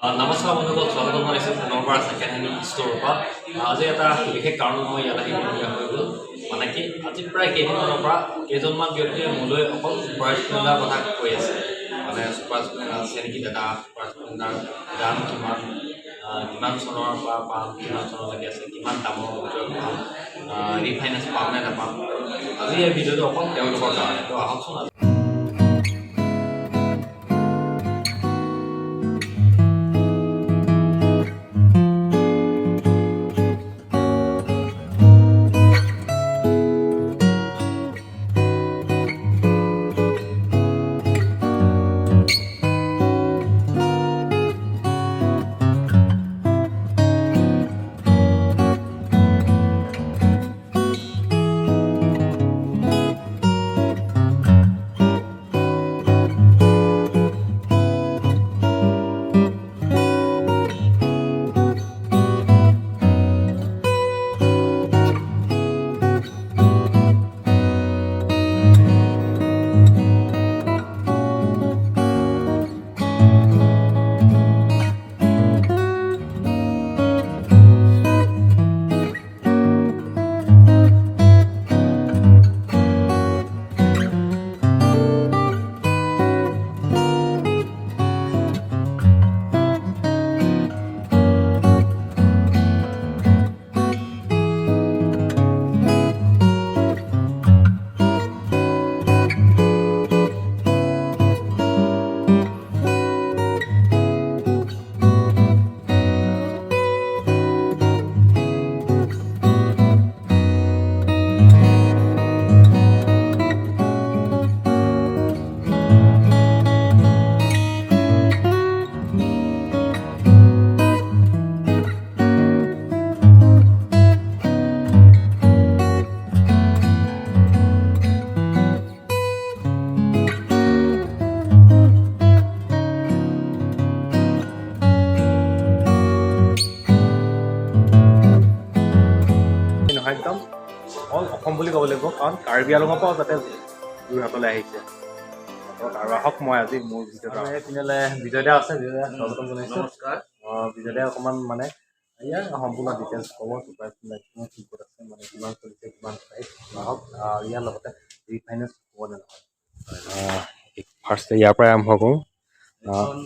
নমস্কাৰ বন্ধুসকল, স্বাগতম জনাইছোঁ পুনৰবাৰ ছেকেণ্ড হেণ্ড ষ্ট'ৰৰ পৰা। আজি এটা বিশেষ কাৰণত মই ইয়াত আহিবলগীয়া হৈ গ'ল। মানে কি আজি প্ৰায় কেইদিনমানৰ পৰা কেইজনমান ব্যক্তিয়ে মোলৈ অকল ছুপাৰ স্প্লেণ্ডাৰ কথা কৈ আছে। মানে ছুপাৰ স্প্লেণ্ডাৰ আছে নেকি দাদা, ছুপাৰ স্প্লেণ্ডাৰ দাম কিমান চনৰ পৰা পাম, কিমান চনলৈকে আছে, কিমান দামৰ ভিতৰত পাম, ৰিফাইনেন্স পাম নে নাপাম। আজি এই ভিডিঅ'টো অকল তেওঁলোকৰ কাৰণে। তো আহকচোন আজি নহয় একদম অল অসম বুলি ক'ব লাগিব, কাৰণ কাৰ্বি আংলঙৰ পৰাও যাতে যোৰহাটলৈ আহিছে। আৰু আহক মই আজি মোৰ পিনেলে বিজয়দা আছে, বিজয়দা স্বাগতম জনাইছোঁ। নমস্কাৰ। বিজয়দাই অকণমান মানে ইয়াৰ সম্পূৰ্ণ ডিটেইলছ ক'ব, ছুপাৰ স্প্লেণ্ডাৰ কি ক'ত আছে, মানে কিমান চলিছে, কিমান প্ৰাইচ আহক। ইয়াৰ লগতে ৰিফাইনেন্স হ'ব নে নহয়। ফাৰ্ষ্ট ইয়াৰ পৰাই আৰম্ভ কৰোঁ।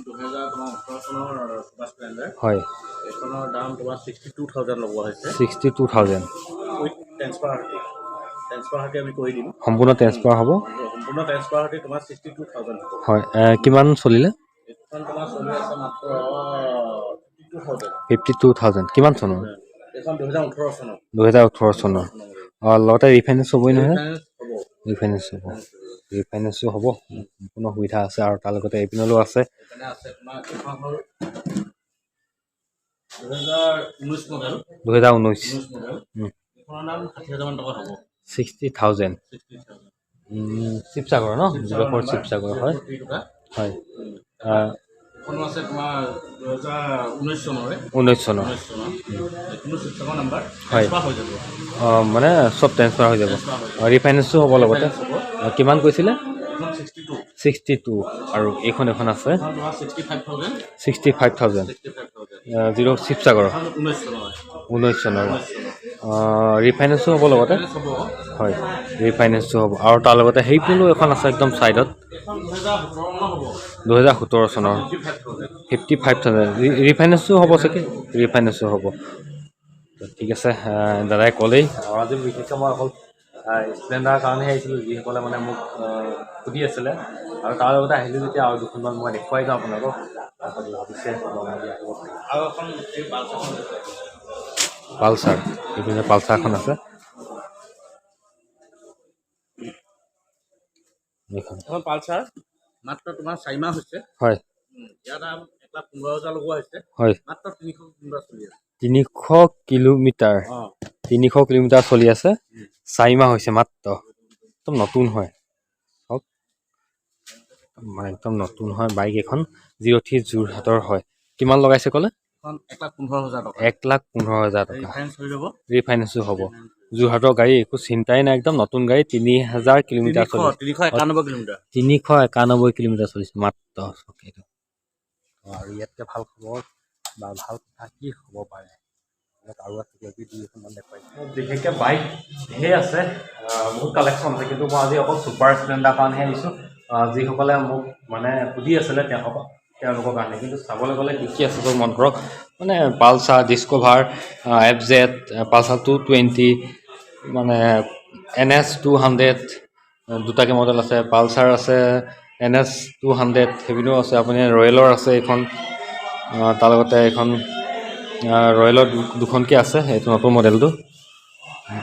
2018 চনৰ ছুপাৰ স্প্লেণ্ডাৰ হয়, এইখনৰ দাম তোমাৰ 62,000 লগোৱা হৈছে। 62,000 উইথ ট্ৰেন্সফাৰ আমি কৰি দিম। সম্পূৰ্ণ ট্ৰেন্সফাৰ হ'ব। সম্পূৰ্ণ ট্ৰেন্সফাৰ তোমাৰ 62,000 হ'ব। হয়, কিমান চলিলে? এইখন তোমাৰ চলি আছে মাত্ৰ 52,000 কিমান চনৰ? এইখন 2018 চনৰ। 2018 চনৰ। লগতে ৰিফাইনেন্স হ'বই নহয়? ৰিফাইনেন্স হ'ব। ৰিফাইনেন্সো হ'ব, সম্পূৰ্ণ সুবিধা আছে। আৰু তাৰ লগতে এপিনলো আছে। এইপিনে আছে তোমাৰ এইখন হ'ল 2019 মডেল। 2019 মডেল। এইখনৰ দাম 60,000 মান টকা হ'ব। 60,000 শিৱসাগৰ ন? যোৰহাট শিৱসাগৰ হয়। হয়, এইখনো আছে তোমাৰ 2019 চনৰে। 19 চনৰ। এইখনো শিৱসাগৰ নাম্বাৰ। হয়, হৈ যাব। মানে চব ট্ৰেন্সফাৰ হৈ যাব। ৰিফাইনেন্সো হ'ব লগতে। কিমান কৈছিলে? 62 আৰু এইখন এখন আছে 65,000 শিৱসাগৰ 19 চনৰ। ৰিফাইনেন্সো হ'ব লগতে। হয়, ৰিফাইনেন্সো হ'ব। আৰু তাৰ লগতে সেইপিনেও এখন আছে একদম ছাইডত 2017 চনৰ 55,000 ৰিফাইনেন্সো হ'ব চাগে। ৰিফাইনেন্সো হ'ব। ঠিক আছে, দাদাই ক'লেই। আৰু আজি বিশেষকৈ মই অকল স্প্লেণ্ডাৰৰ কাৰণেহে আহিছিলোঁ, যিসকলে মানে মোক সুধি আছিলে। আৰু তাৰ লগতে আহিলোঁ যেতিয়া আৰু দুখনমান মই দেখুৱাই যাওঁ আপোনালোকক। ভাবিছে আৰু এখন এই পালচাৰ, এইপিনে পালচাৰখন আছে। এখন পালচাৰ মাত্ৰ তোমাৰ 4 মাহ হৈছে। হয়, ইয়াৰ দাম 1,15,000 লগোৱা হৈছে। হয়, মাত্ৰ 300 কিলোমিটাৰ চলি আছে। 300 কিলোমিটাৰ 300 কিলোমিটাৰ চলি আছে। 4 মাহ হৈছে মাত্ৰ। একদম নতুন হয়, চাওক মানে একদম নতুন হয়। বাইক এখন 03 যোৰহাটৰ হয়। কিমান লগাইছে ক'লে? 1,15,000 টকা। 1,15,000 টকা। ৰিফাইনেন্স হৈ যাব। ৰিফাইনেন্সো হ'ব। যোৰহাটৰ গাড়ী একো চিন্তাই নাই, একদম নতুন গাড়ী। 3,000 কিলোমিটাৰ চলিছে। 391 কিলোমিটাৰ। 391 কিলোমিটাৰ চলিছে মাত্ৰ। আৰু ইয়াতকৈ ভাল খবৰ বা ভাল কথা কি হ'ব পাৰে আৰু আছে কিবা দুই এখনমান দেখুৱাইছোঁ বিশেষকৈ বাইক ঢেৰ আছে বহুত কালেকশ্যন আছে কিন্তু মই আজি অকল ছুপাৰ স্প্লেণ্ডাৰ কাৰণেহে আহিছোঁ যিসকলে মোক মানে সুধি আছিলে তেওঁলোকৰ কাৰণে কিন্তু চাবলৈ গ'লে কি আছে তোক মন কৰক মানে পালচাৰ ডিস্কভাৰ FZ পালচাৰ 220 মানে NS 200 দুটাকৈ মডেল আছে পালচাৰ আছে NS 200 সেইপিনেও আছে আপুনি ৰয়েলৰ আছে এইখন তাৰ লগতে এইখন ৰয়েলৰ দুখনকৈ আছে এইটো নতুন মডেলটো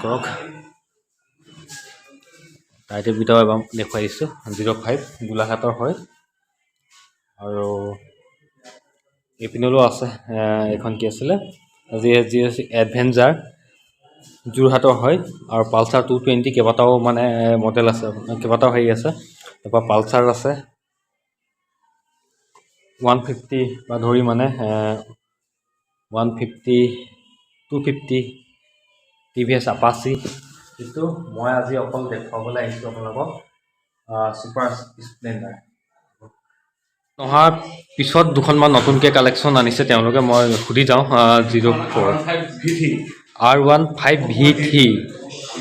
কৰক টাইটেল ভিতৰত এবাৰ দেখুৱাই দিছোঁ 05 গোলাঘাটৰ হয় আৰু এইপিনলৈও আছে এইখন কি আছিলে জি এডভেঞ্চাৰ যোৰহাটৰ হয় আৰু পালচাৰ 220 কেইবাটাও মানে মডেল আছে কেইবাটাও হেৰি আছে তাৰপৰা পালচাৰ আছে 150 বা ধৰি মানে 150 250 TVS আপাচি কিন্তু মই আজি অকল দেখুৱাবলৈ আহিছোঁ আপোনালোকক ছুপাৰ স্প্লেণ্ডাৰ অহাৰ পিছত দুখনমান নতুনকৈ কালেকশ্যন আনিছে তেওঁলোকে মই সুধি যাওঁ 04 R15 VT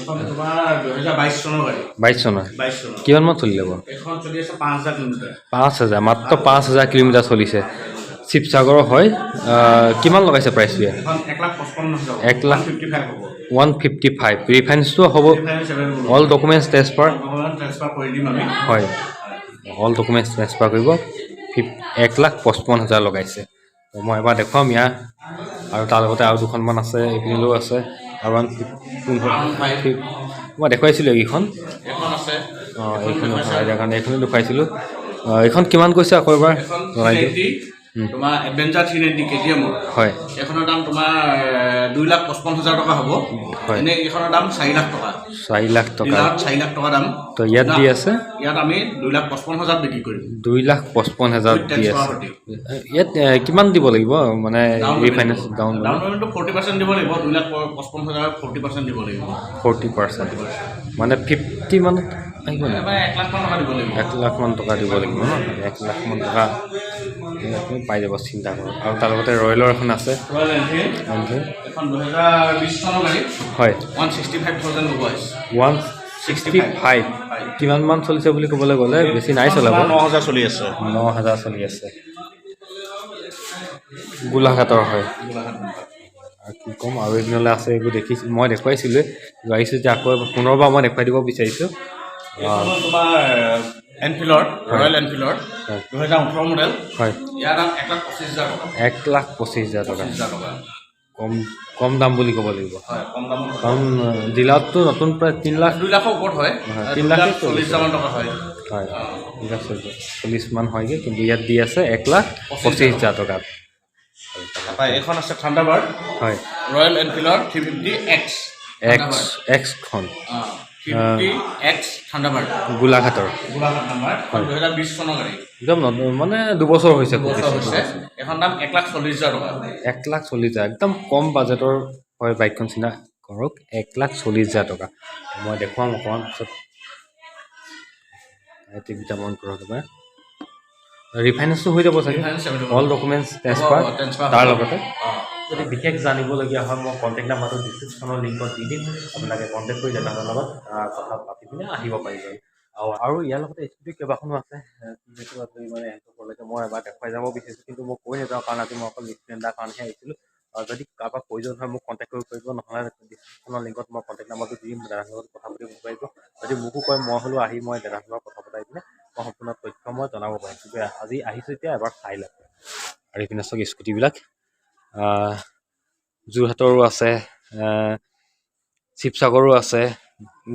তোমাৰ 2022 চনৰ গাড়ী 22 চনৰ 22 চনৰ কিমানমান চলিলে বাৰু এখন চলি আছে 5000 কিলোমিটাৰ 5000 মাত্ৰ 5000 কিলোমিটাৰ চলিছে শিৱসাগৰৰ হয় কিমান লগাইছে প্ৰাইচটো এখন 1,55,000 1,55,000 হ'ব 155 ৰিফাইনেন্সটো হ'ব অল ডকুমেণ্টছ ট্ৰেন্সফাৰ কৰি দিম আমি হয় অল ডকুমেণ্টছ ট্ৰেন্সফাৰ কৰিব 1,55,000 লগাইছে মই এবাৰ দেখুৱাম ইয়াৰ আৰু তাৰ লগতে আৰু দুখনমান আছে এইপিনিলেও আছে আৰু 150 মই দেখুৱাইছিলোঁ এইখন এখন আছে এইখন কাৰণে এইখনো দেখুৱাইছিলোঁ এইখন কিমান কৈছে আকৌ এবাৰ জনাই দিওঁ তোমাৰ এডভেঞ্চাৰ 390 KTM হয় এখনৰ দাম তোমাৰ 2,55,000 টকা হ'ব হয় এনে এখনৰ দাম 4 লাখ টকা 4 লাখ টকা 4 লাখ টকা দাম তো ইয়াত দি আছে ইয়াত আমি 2,55,000 বিক্ৰী কৰিম 2,55,000 দি আছে ইয়াত কিমান দিব লাগিব মানে ৰিফাইনেন্স ডাউন পেমেণ্টটো 40% দিব লাগিব 2,55,000 40% দিব লাগিব 40% মানে 50 মানত আহিব নে 1 লাখ টকা দিব লাগিব 1 লাখ মান টকা দিব লাগিব ন 1 লাখ মান টকা আপুনি পাই যাব চিন্তা কৰক আৰু তাৰ লগতে ৰয়েলৰ এখন আছে ৰয়েল এনফিল্ড এখন 2020 চনৰ গাড়ী হয় 165,000 ল'ব আছে 165 কিমান মান চলিছে বুলি ক'বলৈ গ'লে বেছি নাই চলাব 9,000 চলি আছে 9,000 চলি আছে গোলাঘাটৰ হয় আৰু কি ক'ম আৰু এইপিনলৈ আছে এইবোৰ দেখিছোঁ মই দেখুৱাইছিলোঁ আহিছোঁ যে আকৌ পুনৰবাৰ মই দেখুৱাই দিব বিচাৰিছোঁ তোমাৰ এনফিল্ডৰ ৰয়েল এনফিল্ডৰ 2018 মডেল হয় ইয়াৰ দাম 1,25,000 টকা 1,25,000 টকা 25,000 টকা কম দাম বুলি ক'ব লাগিব হয় কম দামত কাৰণ ডিলাৰততো নতুন প্ৰায় 3 লাখ 2 লাখৰ ওপৰত হয় 3,40,000 টকা হয় হয় 2,40,000 মান হয়গৈ কিন্তু ইয়াত দি আছে 1,25,000 টকাত এইখন আছে থাণ্ডাৰবাৰ্ড হয় ৰয়েল এনফিল্ডৰ 350X এক্সখন 350X থাণ্ডাৰবাৰ্ড গোলাঘাটৰ গোলাঘাট নাম্বাৰ 2020 চনৰ গাড়ী একদম মানে দুবছৰ হৈছে এখন দাম 1,40,000 টকা 1,40,000 একদম কম বাজেটৰ হয় বাইকখন চিন্তা কৰক 1,40,000 টকা মই দেখুৱাম অকণমান পিছত টিভিটা মন কৰক এবাৰ ৰিফাইনেন্সটো হৈ যাব চাগে অল ডকুমেণ্টছ ট্ৰেন্সফাৰ তাৰ লগতে যদি বিশেষ জানিবলগীয়া হয় মই কণ্টেক্ট নাম্বাৰটো ডিছক্ৰিপশ্যনৰ লিংকত দি দিম আপোনালোকে কণ্টেক্ট কৰি দাদাৰ লগত কথা পাতি পিনে আহিব পাৰিব আৰু ইয়াৰ লগতে স্কুটি কেইবাখনো আছে মানে এনটোলৈকে মই এবাৰ দেখুৱাই যাব বিচাৰিছোঁ কিন্তু মই কৈ নাযাওঁ কাৰণ আজি মই অকল স্প্লেণ্ডাৰ কাৰণেহে আহিছিলোঁ যদি কাৰোবাক প্ৰয়োজন হয় মোক কণ্টেক্ট কৰিব পাৰিব নহ'লে ডিছক্ৰিপশ্যনৰ লিংকত মই কণ্টেক্ট নাম্বাৰটো দি দিম দাদাৰ লগত কথা পাতিব পাৰিব যদি মোকো কয় মই হ'লেও আহি মই দাদাৰ লগত কথা পতাই পিনে মই সম্পূৰ্ণ তথ্য মই জনাব পাৰিম কিন্তু আজি আহিছোঁ এতিয়া এবাৰ চাই লওক আৰু এইপিনে চাওক স্কুটিবিলাক যোৰহাটৰো আছে শিৱসাগৰো আছে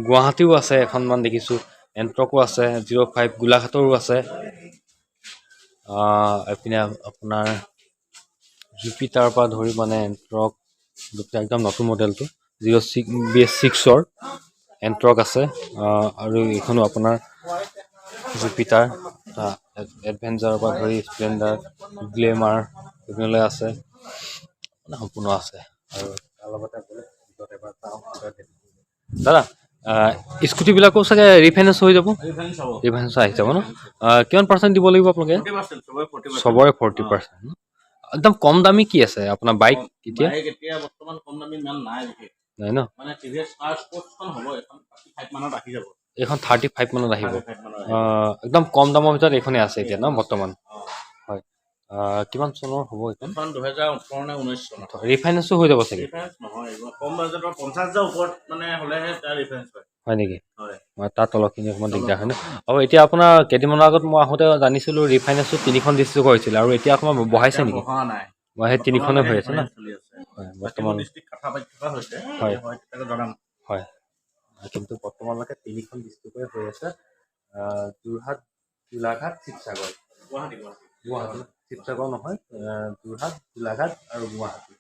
গুৱাহাটীও আছে এখনমান দেখিছোঁ এণ্ট্ৰকো আছে 05 গোলাঘাটৰো আছে এইপিনে আপোনাৰ জুপিটাৰ পৰা ধৰি মানে এণ্ট্ৰক একদম নতুন মডেলটো 06 BS6ৰ এণ্ট্ৰক আছে আৰু এইখনো আপোনাৰ জুপিটাৰ এডভেঞ্চাৰৰ পৰা ধৰি স্প্লেণ্ডাৰ গ্লেমাৰ এইপিনলৈ আছে মানে সম্পূৰ্ণ আছে আৰু তাৰ লগতে এবাৰ চাওঁ দাদা স্কুটিবিলাকো চাগে ৰিফাইনেন্স হৈ যাব ৰিফাইনেন্স হ'ব ৰিফাইনেন্স আহি যাব ন কিমান পাৰ্চেণ্ট দিব লাগিব আপোনালোকে 40% চবৰে 40% একদম কম দামী কি আছে আপোনাৰ বাইক এতিয়া বাইক এতিয়া বৰ্তমান কম দামী ইমান নাই বিশেষ নাই ন মানে টিভিএছ ষ্টাৰ স্পৰ্টছখন হ'ব এখন 35 মানত আহি যাব এইখন 35 মানত আহিব 35 মানত আহিব একদম কম দামৰ ভিতৰত এইখনেই আছে এতিয়া ন বৰ্তমান অঁ হয় কিমান চনৰ হ'ব এইখন এখন 2018 নে 19 চনত ৰিফাইনেন্সো হৈ যাব চাগে ৰিফাৰেঞ্চ নহয় এইবোৰ কম বাজেটৰ 50,000 ওপৰত মানে হ'লেহে তাৰ ৰিফাৰেঞ্চ হয় হয় নেকি হয় তাৰ তলখিনি অকণমান দিগদাৰ হয় ন আৰু এতিয়া আপোনাৰ কেইদিনমানৰ আগত মই আহোঁতে জানিছিলোঁ ৰিফাইনেন্সো 3খন ডিষ্ট্ৰিক্ট হৈছিলে আৰু এতিয়া অকণমান বঢ়াইছে নেকি বহা নাই মই সেই 3খনে হৈ আছে ন চলি আছে হয় বৰ্তমান বৰ্তমান ডিষ্ট্ৰিক্ট কাটা পাতি থকা হৈছে হয়। হয় তাকে জনাম হয় কিন্তু বৰ্তমানলৈকে 3খন ডিষ্ট্ৰিক্টে হৈ আছে যোৰহাট গোলাঘাট শিৱসাগৰ গুৱাহাটী গুৱাহাটী শিৱসাগৰ নহয় যোৰহাট গোলাঘাট আৰু গুৱাহাটী